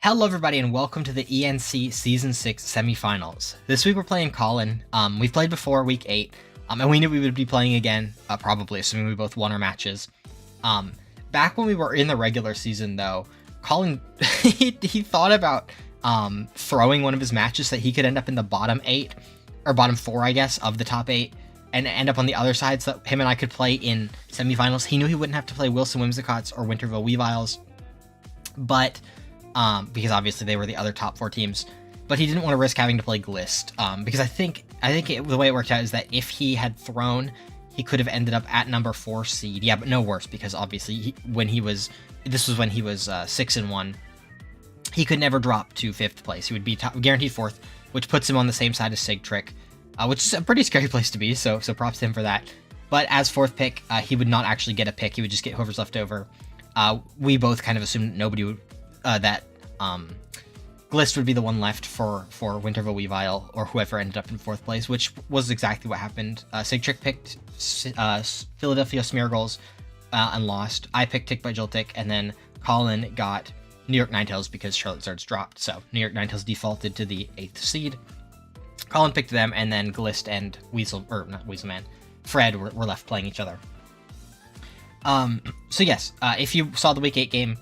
Hello everybody and welcome to the ENC Season 6 Semifinals. This week we're playing Collin. We've played before week 8, and we knew we would be playing again, probably, assuming we both won our matches. Back when we were in the regular season though, Collin, he thought about throwing one of his matches so that he could end up in the bottom 8, or bottom 4 I guess, of the top 8, and end up on the other side so that him and I could play in semifinals. He knew he wouldn't have to play Wilson Whimsicots or Winterville Weaviles, but because obviously they were the other top 4 teams, but he didn't want to risk having to play Glist, because I think the way it worked out is that if he had thrown, he could have ended up at number 4 seed. Yeah, but no worse, because obviously this was when he was 6-1. He could never drop to 5th place. He would be guaranteed 4th, which puts him on the same side as Sigtrick, which is a pretty scary place to be. So props to him for that. But as 4th pick, he would not actually get a pick. He would just get whoever's left over. We both kind of assumed nobody would. That Glist would be the one left for Winterville Weavile, or whoever ended up in 4th place, which was exactly what happened. Sigtrick picked Philadelphia Smeargles and lost. I picked Tick by Joltik, and then Collin got New York Ninetales because Charlotte Zards dropped, so New York Ninetales defaulted to the 8th seed. Collin picked them, and then Glist and Fred were left playing each other. So yes, if you saw the Week 8 game,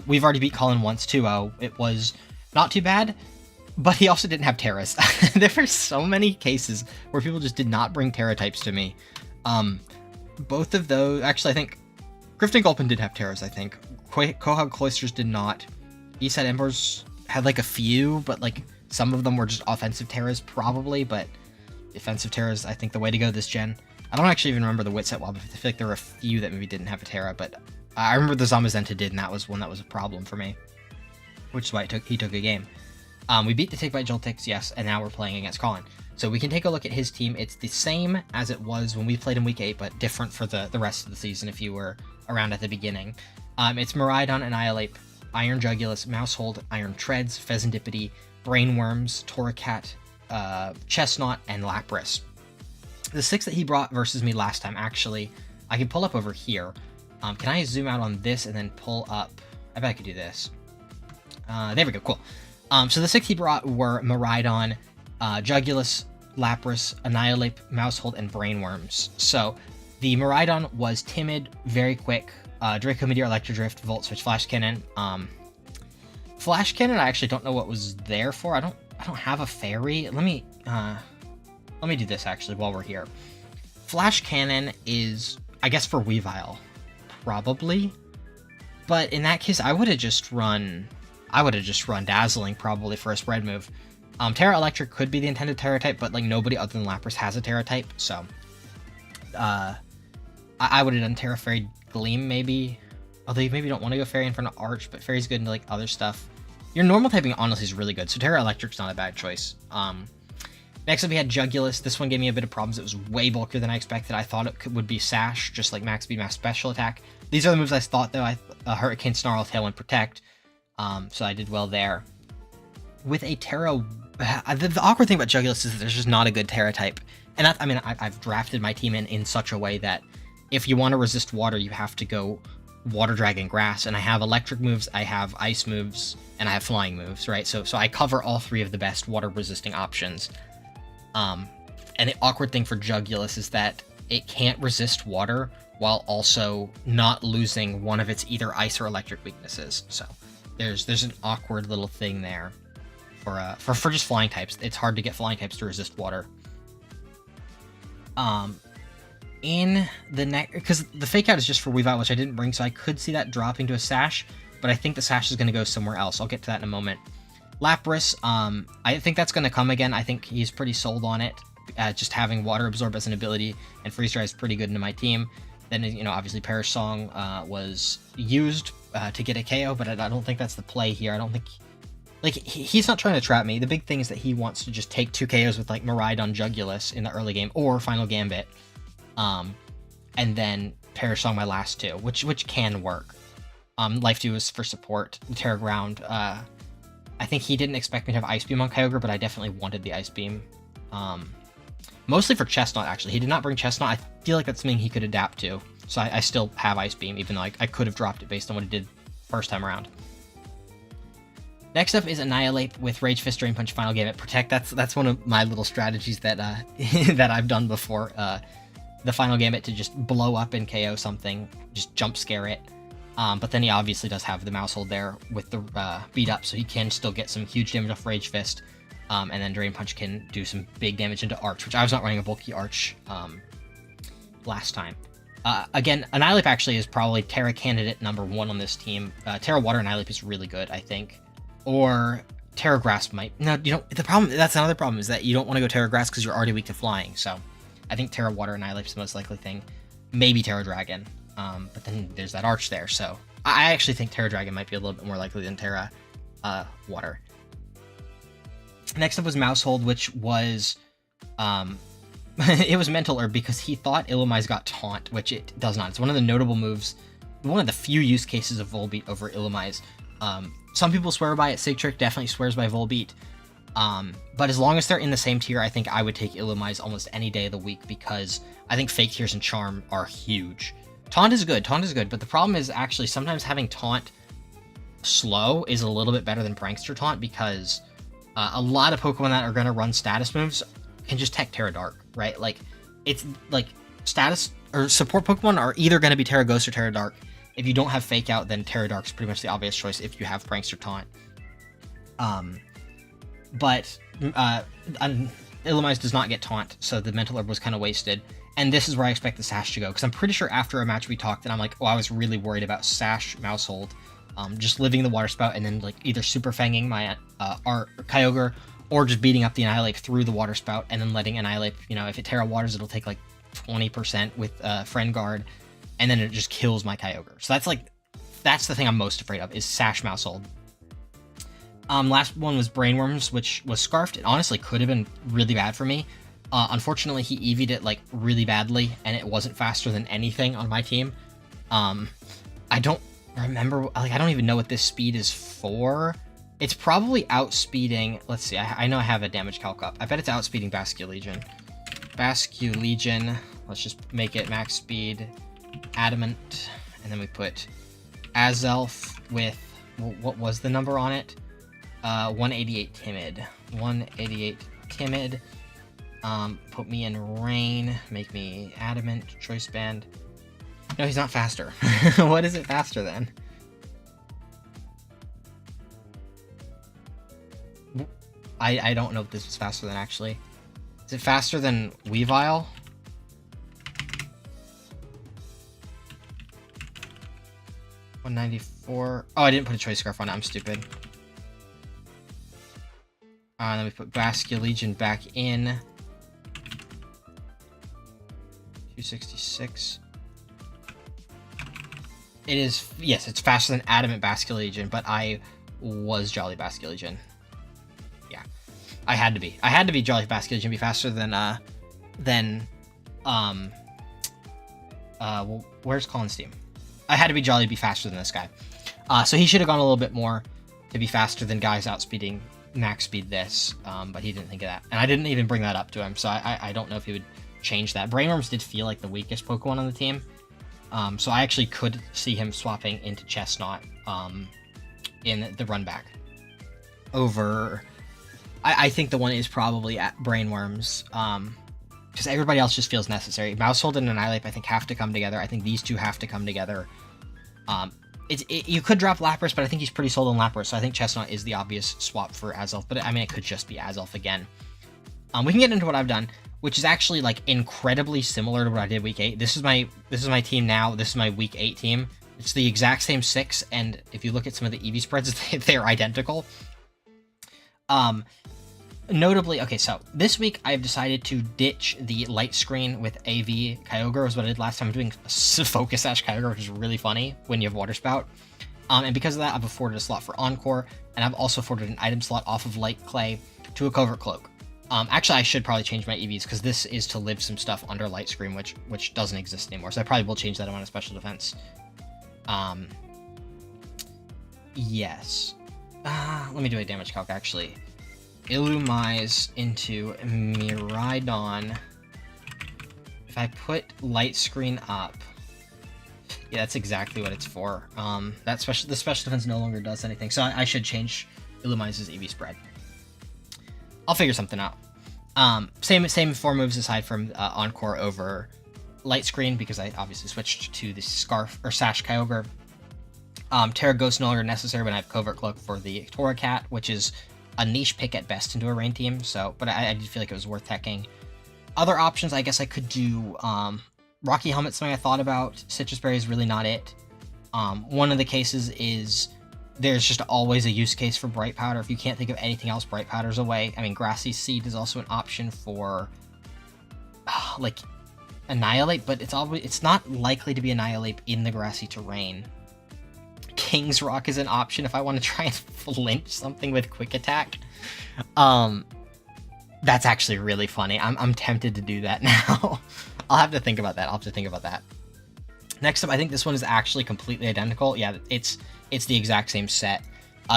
we've already beat Collin once 2-0. It was not too bad, but he also didn't have Terras. There were so many cases where people just did not bring Terra types to me. Both of those, actually, I think Grifton Gulpin did have Terras, I think. Quahog Cloisters did not. Eastside Embers had like a few, but like some of them were just offensive Terras probably, but defensive Terras, I think the way to go this gen. I don't actually even remember the Witset Wob. I feel like there were a few that maybe didn't have a Terra, but I remember the Zamazenta did, and that was one that was a problem for me, which is why he took a game. We beat the Tick by Joltix, yes, and now we're playing against Collin. So we can take a look at his team. It's the same as it was when we played in Week 8, but different for the rest of the season if you were around at the beginning. It's Miraidon, Annihilate, Iron Jugulus, Mousehold, Iron Treads, Pheasantipity, Brainworms, Torracat, Chestnut, and Lapras. The 6 that he brought versus me last time, actually, I can pull up over here. Can I zoom out on this and then pull up? I bet I could do this. There we go, cool. So the 6 he brought were Miraidon, Jugulus, Lapras, Annihilate, Mousehold, and Brainworms. So the Miraidon was timid, very quick, Draco Meteor, Electro Drift, Volt Switch, Flash Cannon. Flash Cannon, I actually don't know what was there for. I don't have a fairy. Let me do this actually while we're here. Flash Cannon is, I guess, for Weavile. Probably, but in that case, I would have just run Dazzling probably for a spread move. Terra Electric could be the intended Terra type, but like nobody other than Lapras has a Terra type, so I would have done Terra Fairy Gleam maybe. Although you maybe don't want to go Fairy in front of Arch, but Fairy's good into like other stuff. Your normal typing honestly is really good, so Terra Electric's not a bad choice. Next up, we had Jugulus. This one gave me a bit of problems. It was way bulkier than I expected. I thought it would be Sash, just like Max Speed, Max Special Attack. These are the moves I thought, though. Hurricane, Snarl, Tailwind, Protect. So I did well there. With a Terra... The awkward thing about Jugulus is that there's just not a good Terra type. And that, I mean, I've drafted my team in such a way that if you want to resist water, you have to go Water, Dragon, Grass. And I have electric moves, I have ice moves, and I have flying moves, right? So I cover all 3 of the best water-resisting options. And the awkward thing for Jugulus is that it can't resist water while also not losing one of its either ice or electric weaknesses. So there's an awkward little thing there for just flying types. It's hard to get flying types to resist water. In the next, because the fake out is just for Weavile, which I didn't bring, so I could see that dropping to a Sash, but I think the Sash is going to go somewhere else. I'll get to that in a moment. Lapras, I think that's going to come again. I think he's pretty sold on it. Just having Water Absorb as an ability and Freeze Dry is pretty good into my team. Then, you know, obviously Perish Song was used to get a KO, but I don't think that's the play here. I don't think... Like, he's not trying to trap me. The big thing is that he wants to just take 2 KOs with, like, Miraidon Jugulus in the early game, or Final Gambit, and then Perish Song my last 2, which can work. Life Dew is for support. Terra Ground, I think he didn't expect me to have Ice Beam on Kyogre, but I definitely wanted the Ice Beam. Mostly for Chestnut, actually. He did not bring Chestnut. I feel like that's something he could adapt to. So I still have Ice Beam, even though I could have dropped it based on what he did first time around. Next up is Annihilate with Rage Fist, Drain Punch, Final Gambit, Protect. That's one of my little strategies that that I've done before. The Final Gambit to just blow up and KO something, just jump scare it. But then he obviously does have the mouse hold there with the beat up, so he can still get some huge damage off Rage Fist. And then Drain Punch can do some big damage into Arch, which I was not running a bulky Arch last time. Again, Annihilate actually is probably Terra candidate #1 on this team. Terra Water Annihilate is really good, I think. Or Terra Grass might. No, you don't. The problem, that's another problem, is that you don't want to go Terra Grass because you're already weak to flying. So I think Terra Water Annihilate is the most likely thing. Maybe Terra Dragon. But then there's that Arch there. So I actually think Terra Dragon might be a little bit more likely than Terra Water. Next up was Mouse Hold, which was it was Mental Herb because he thought Illumise got Taunt, which it does not. It's one of the notable moves, one of the few use cases of Volbeat over Illumise. Some people swear by it. Sigtrick definitely swears by Volbeat. But as long as they're in the same tier, I think I would take Illumise almost any day of the week because I think Fake Tears and Charm are huge. Taunt is good, but the problem is actually sometimes having Taunt slow is a little bit better than Prankster Taunt because a lot of Pokemon that are going to run status moves can just tech Terra Dark, right? Like, it's like status or support Pokemon are either going to be Terra Ghost or Terra Dark. If you don't have Fake Out, then Terra Dark's pretty much the obvious choice if you have Prankster Taunt. But Illumise does not get Taunt, so the Mental Herb was kind of wasted. And this is where I expect the Sash to go, because I'm pretty sure after a match we talked, and I'm like, oh, I was really worried about Sash Mouse Hold, just living the Water Spout, and then like either Super Fanging my Kyogre, or just beating up the Annihilate through the Water Spout, and then letting Annihilate, you know, if it Terra Waters, it'll take like 20% with Friend Guard, and then it just kills my Kyogre. So that's the thing I'm most afraid of, is Sash Mouse Hold. Last one was Brainworms, which was Scarfed. It honestly could have been really bad for me. Unfortunately, he EV'd it like really badly, and it wasn't faster than anything on my team. I don't remember, like, I don't even know what this speed is for. It's probably outspeeding. Let's see, I know I have a damage calc up. I bet it's outspeeding Basculegion. Basculegion, let's just make it max speed, Adamant, and then we put Azelf with, what was the number on it? 188 Timid. 188 Timid. Put me in Rain, make me Adamant, Choice Band. No, he's not faster. What is it faster than? I don't know if this was faster than, actually. Is it faster than Weavile? $194. Oh, I didn't put a Choice Scarf on it. I'm stupid. Then we put Basculegion back in. 266. It is, yes, it's faster than Adamant Basculegion, but I was Jolly Basculegion. Yeah, I had to be. I had to be Jolly Basculegion, be faster than well, where's Collin's team? I had to be Jolly, be faster than this guy. So he should have gone a little bit more to be faster than guys outspeeding max speed this, but he didn't think of that. And I didn't even bring that up to him, so I don't know if he would change that. Brainworms did feel like the weakest Pokemon on the team, so I actually could see him swapping into Chestnut in the run back. Over, I think the one is probably at Brainworms, because everybody else just feels necessary. Mousehold and Annihilate, I think, have to come together. I think these two have to come together. You could drop Lapras, but I think he's pretty sold on Lapras, so I think Chestnut is the obvious swap for Azelf, but I mean, it could just be Azelf again. We can get into what I've done, which is actually like incredibly similar to what I did week 8. This is my team now. This is my week 8 team. It's the exact same 6, and if you look at some of the EV spreads, they're identical. Notably, okay, so this week I've decided to ditch the light screen with AV Kyogre, is what I did last time. I'm doing Focus Sash Kyogre, which is really funny when you have Water Spout. And because of that, I've afforded a slot for Encore, and I've also afforded an item slot off of Light Clay to a Covert Cloak. Actually, I should probably change my EVs, because this is to live some stuff under Light Screen, which doesn't exist anymore, so I probably will change that on a Special Defense. Yes. Let me do a damage calc, actually. Illumise into Miraidon. If I put Light Screen up, yeah, that's exactly what it's for. The special defense no longer does anything, so I should change Illumizes EV spread. I'll figure something out. Same 4 moves aside from Encore over Light Screen, because I obviously switched to the Scarf or Sash Kyogre. Terra Ghost no longer necessary when I have Covert Cloak for the Torracat, which is a niche pick at best into a rain team. So, but I did feel like it was worth teching. Other options, I guess I could do Rocky Helmet, something I thought about. Citrus Berry is really not it. One of the cases is there's just always a use case for Bright Powder. If you can't think of anything else, Bright Powder's away. I mean, Grassy Seed is also an option for like Annihilate, but it's not likely to be Annihilate in the grassy terrain. King's Rock is an option if I want to try and flinch something with Quick Attack. That's actually really funny. I'm tempted to do that now. I'll have to think about that. Next up, I think this one is actually completely identical. Yeah, it's the exact same set.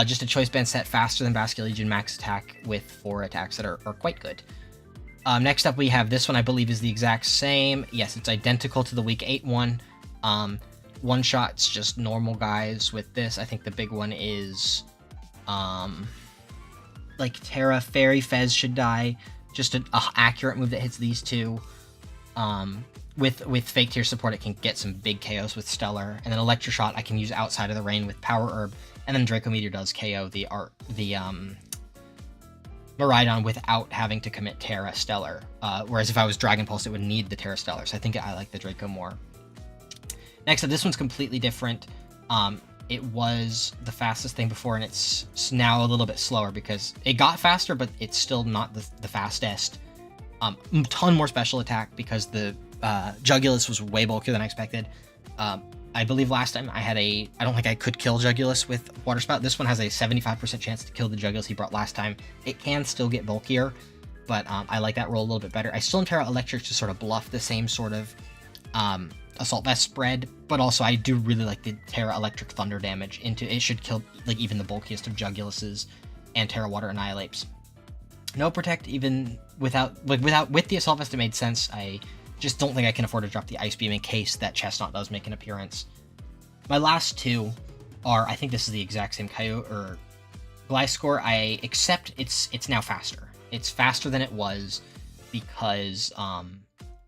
Just a Choice Band set faster than Basculegion Max Attack with 4 attacks that are quite good. Next up, we have this one, I believe is the exact same. Yes, it's identical to the Week 8 one. One-shots, just normal guys with this. I think the big one is, like Terra Fairy Fez should die. Just an accurate move that hits these two. With Fake Tear support, it can get some big KOs with Stellar. And then Electro Shot I can use outside of the rain with Power Herb. And then Draco Meteor does KO the Miraidon without having to commit Terra Stellar. Whereas if I was Dragon Pulse, it would need the Terra Stellar. So I think I like the Draco more. Next up, this one's completely different. It was the fastest thing before, and it's now a little bit slower because it got faster, but it's still not the fastest. A ton more special attack because the Jugulus was way bulkier than I expected. I believe last time I don't think I could kill Jugulus with Water Spout. This one has a 75% chance to kill the Jugulus he brought last time. It can still get bulkier, but I like that roll a little bit better. I still am Terra Electric to sort of bluff the same sort of Assault Vest spread, but also I do really like the Terra Electric Thunder damage into it. Should kill like even the bulkiest of Juguluses and Terra Water Annihilates. No Protect even with the Assault Vest, it made sense. I just don't think I can afford to drop the Ice Beam in case that Chestnut does make an appearance. My last two are, I think this is the exact same Coyote or Gliscor. I accept it's now faster. It's faster than it was because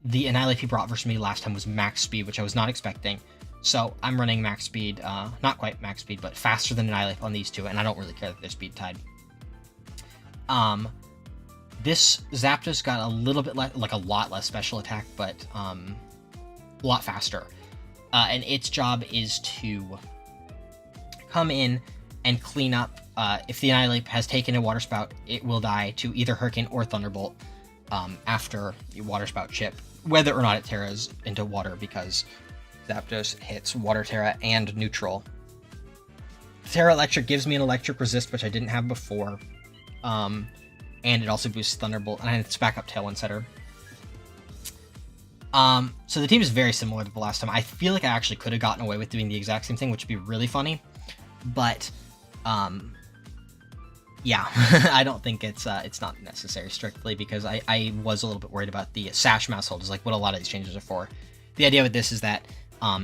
the Annihilate he brought versus me last time was max speed, which I was not expecting. So I'm running max speed, not quite max speed, but faster than Annihilate on these two, and I don't really care that they're speed tied. This Zapdos got a little bit less, like a lot less special attack, but a lot faster. And its job is to come in and clean up. If the Annihilate has taken a Water Spout, it will die to either Hurricane or Thunderbolt after the Water Spout chip, whether or not it Terras into water, because Zapdos hits Water Terra and Neutral. Terra Electric gives me an Electric Resist, which I didn't have before. And it also boosts Thunderbolt, and it's backup Tailwind Setter. So the team is very similar to the last time. I feel like I actually could have gotten away with doing the exact same thing, which would be really funny. But, yeah, I don't think it's not necessary strictly, because I was a little bit worried about the Sash Mouse Hold, is like what a lot of these changes are for. The idea with this is that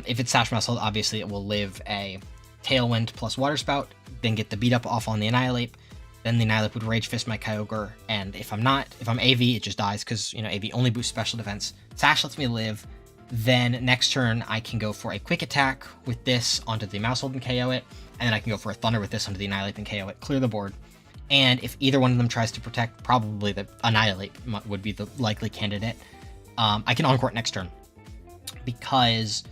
if it's Sash Mouse Hold, obviously it will live a Tailwind plus Water Spout, then get the beat up off on the Annihilate. Then the Annihilate would Rage Fist my Kyogre, and if I'm AV, it just dies, because, AV only boosts special defense. Sash lets me live. Then next turn, I can go for a Quick Attack with this onto the Mouse Hold and KO it, and then I can go for a Thunder with this onto the Annihilate and KO it, clear the board. And if either one of them tries to protect, probably the Annihilate would be the likely candidate. I can Encore it next turn, because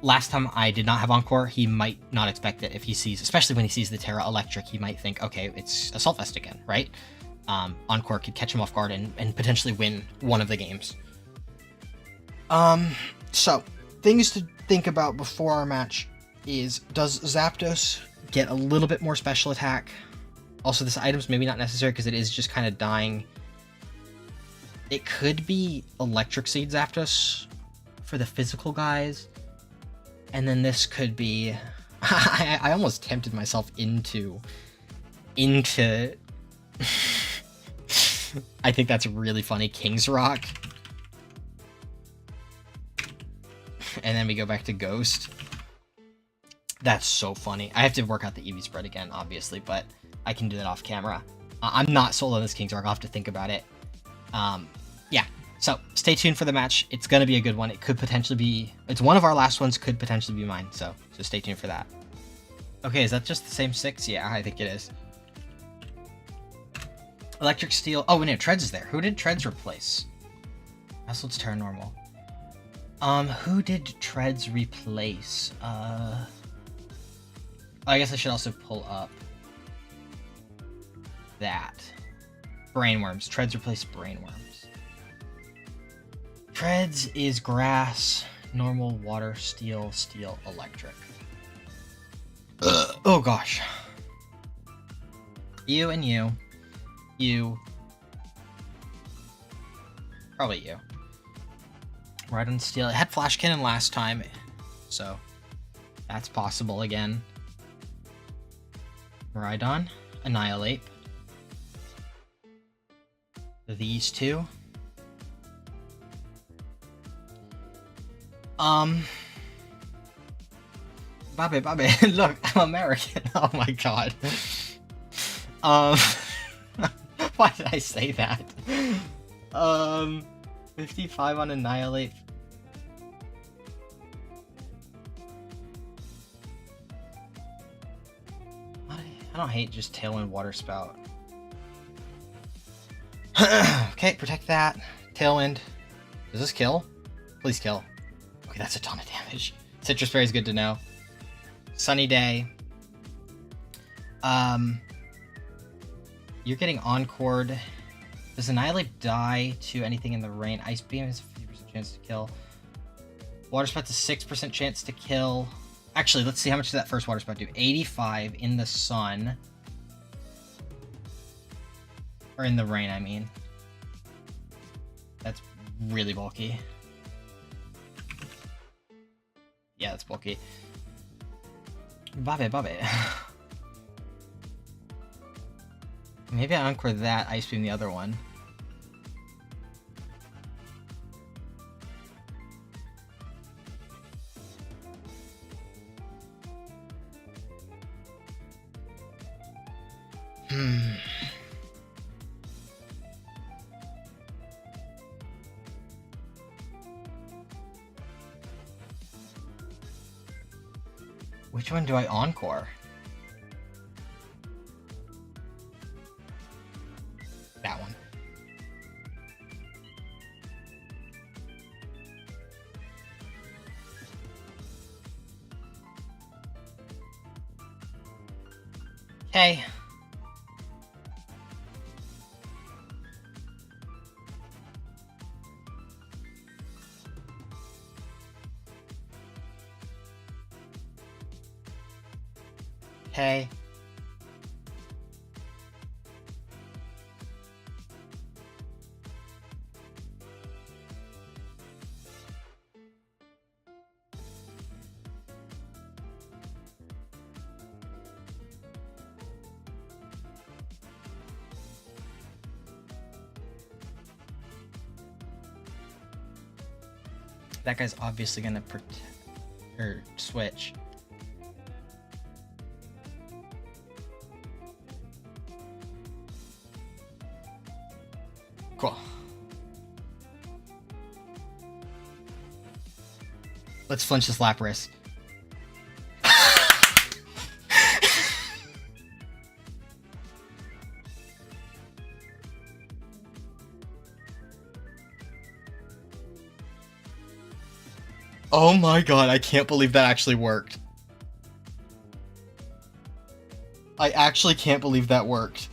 last time I did not have Encore, he might not expect it if he sees, especially when he sees the Terra Electric, he might think, okay, it's Assault Vest again, right? Encore could catch him off guard and potentially win one of the games. So, things to think about before our match is, does Zapdos get a little bit more special attack? Also, this item's maybe not necessary because it is just kind of dying. It could be Electric Seed Zapdos for the physical guys. And then this could be... I almost tempted myself into... I think that's really funny. King's Rock. And then we go back to Ghost. That's so funny. I have to work out the EV spread again, obviously, but I can do that off camera. I'm not sold on this King's Arc. I'll have to think about it. Yeah, so stay tuned for the match. It's going to be a good one. It could potentially be... It's one of our last ones, could potentially be mine, so stay tuned for that. Okay, is that just the same 6? Yeah, I think it is. Electric Steel... Oh, no, Treads is there. Who did Treads replace? That's Terra Normal. Who did Treads replace? I guess I should also pull up that. Brainworms. Treads replace Brainworms. Treads is Grass, Normal, Water, Steel, Steel, Electric. Oh gosh. You and you. You. Probably you. Right on Steel. It had Flash Cannon last time, so that's possible again. Rhydon, Annihilate. These two. Bobby, look, I'm American. Oh my god. Why did I say that? 55 on Annihilate. I don't hate just Tailwind Water Spout. Okay, protect that. Tailwind. Does this kill? Please kill. Okay, that's a ton of damage. Citrus Berry is good to know. Sunny Day. You're getting Encored. Does Annihilate die to anything in the rain? Ice Beam has a 50% chance to kill. Water Spout's a 6% chance to kill. Actually, let's see how much did that first Water Spout do. 85 in the sun. Or in the rain, I mean. That's really bulky. Yeah, that's bulky. Bobby. Maybe I Encore that, Ice Beam the other one. Which one do I Encore? That one. Okay. Okay. That guy's obviously gonna protect or switch. Cool. Let's flinch this Lapras. Oh my god, I can't believe that actually worked. I actually can't believe that worked.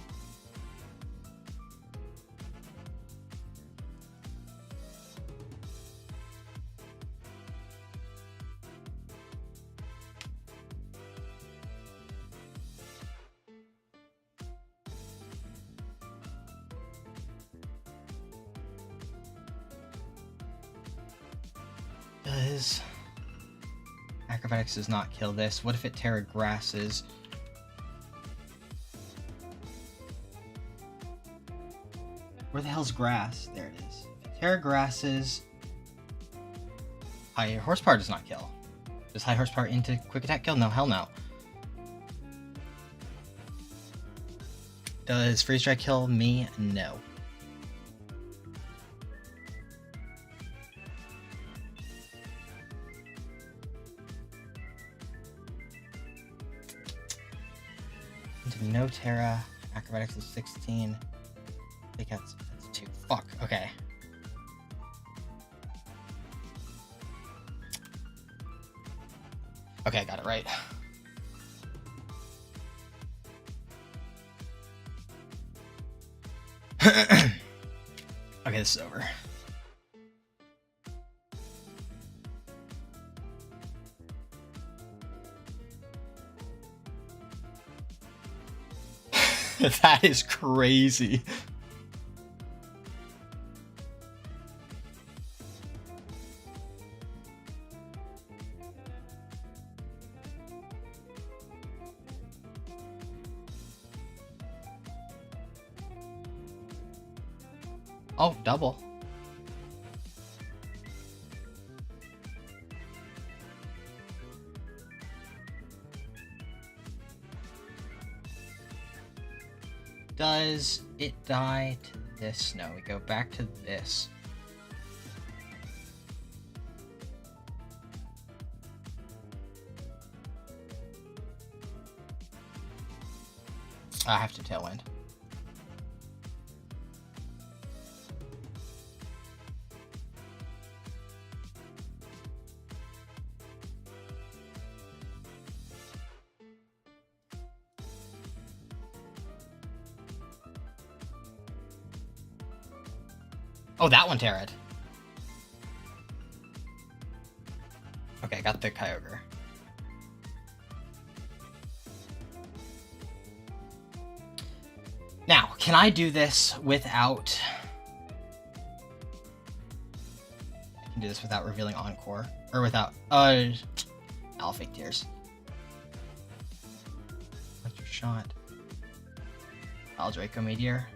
Does Acrobatics does not kill this? What if it Terra Grasses? Where the hell's grass? There it is. Terra Grasses. Higher horsepower does not kill. Does high horsepower into quick attack kill? No, hell no. Does freeze dry kill me? No. No Terra. Acrobatics is 16. Big Cat's 2. Fuck. Okay. Okay, I got it right. Okay, this is over. That is crazy. Oh, double. Does it die to this? No, we go back to this. I have to tailwind. Oh, that one Terrad. Okay, I got the Kyogre. Now, can I do this without... I can do this without revealing Encore. Or without... I'll fake tears. Electric Shot. Draco Meteor.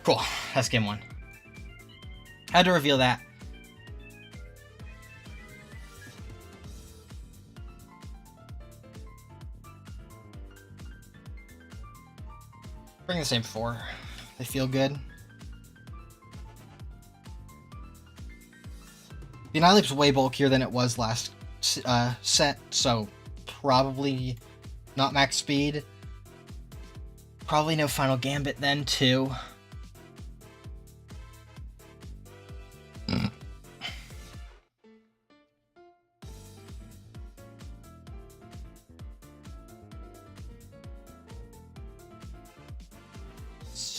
Cool, that's game one. Had to reveal that. Bring the same 4. They feel good. The Annihilape's way bulkier than it was last set, so probably not max speed. Probably no final Gambit then, too.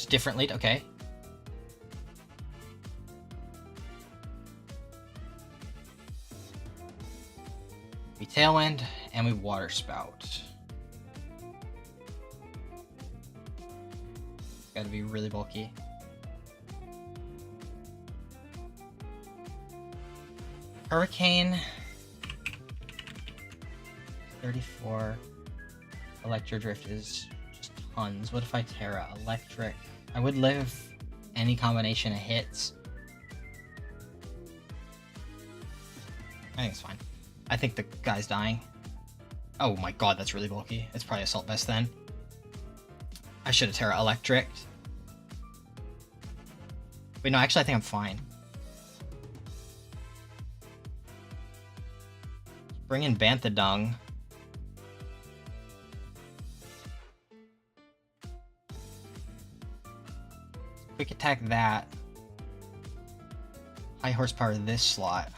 Different lead, okay. We Tailwind, and we Water Spout. It's gotta be really bulky. Hurricane. 34. Electro Drift is just tons. What if I Terra? Electric. I would live any combination of hits. I think it's fine. I think the guy's dying. Oh my god, that's really bulky. It's probably Assault Vest then. I should have Terra Electric. Wait, no, actually I think I'm fine. Bring in Banthadung. Quick attack that. High horsepower this slot.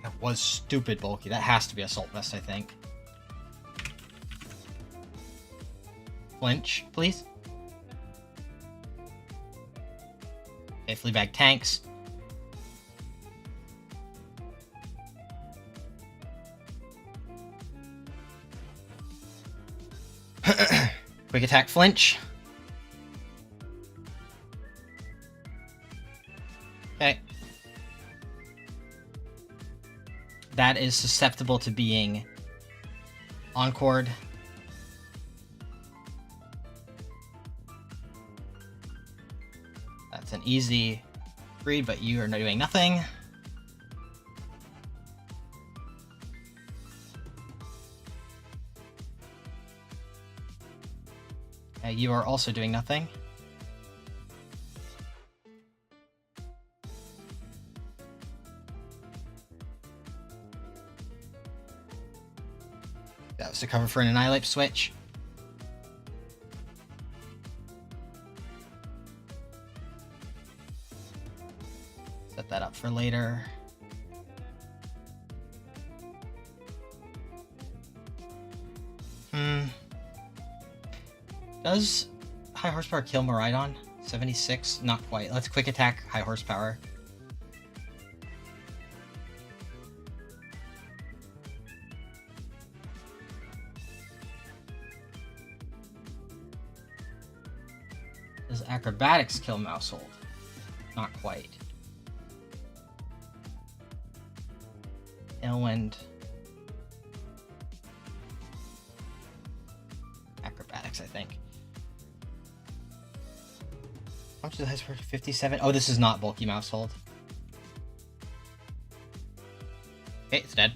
That was stupid bulky. That has to be Assault Vest, I think. Flinch, please. Okay, Fleabag tanks. Quick attack flinch. Okay. That is susceptible to being encored. That's an easy Breed, but you are doing nothing. You are also doing nothing. That was to cover for an Annihilate switch. Set that up for later. Does high horsepower kill Miraidon? 76? Not quite. Let's quick attack high horsepower. Does acrobatics kill Mousehold? Not quite. Tailwind. Acrobatics, I think. How much is the highest for 57? Oh, this is not bulky Mousehold. Okay, it's dead.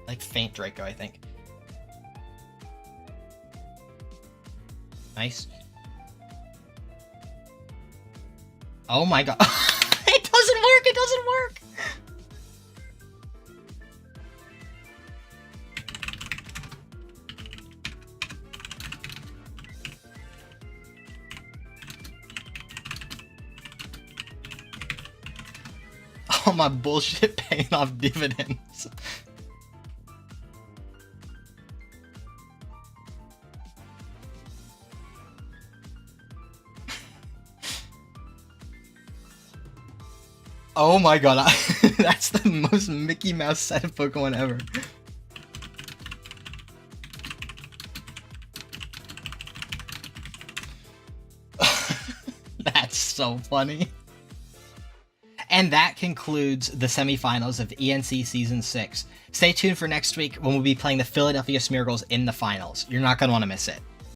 Like Faint Draco, I think. Nice. Oh my god. It doesn't work! It doesn't work! All my bullshit paying off dividends. Oh my god, that's the most Mickey Mouse set of Pokemon ever. That's so funny. And that concludes the semifinals of ENC Season 6. Stay tuned for next week when we'll be playing the Philadelphia Smeargles in the finals. You're not going to want to miss it.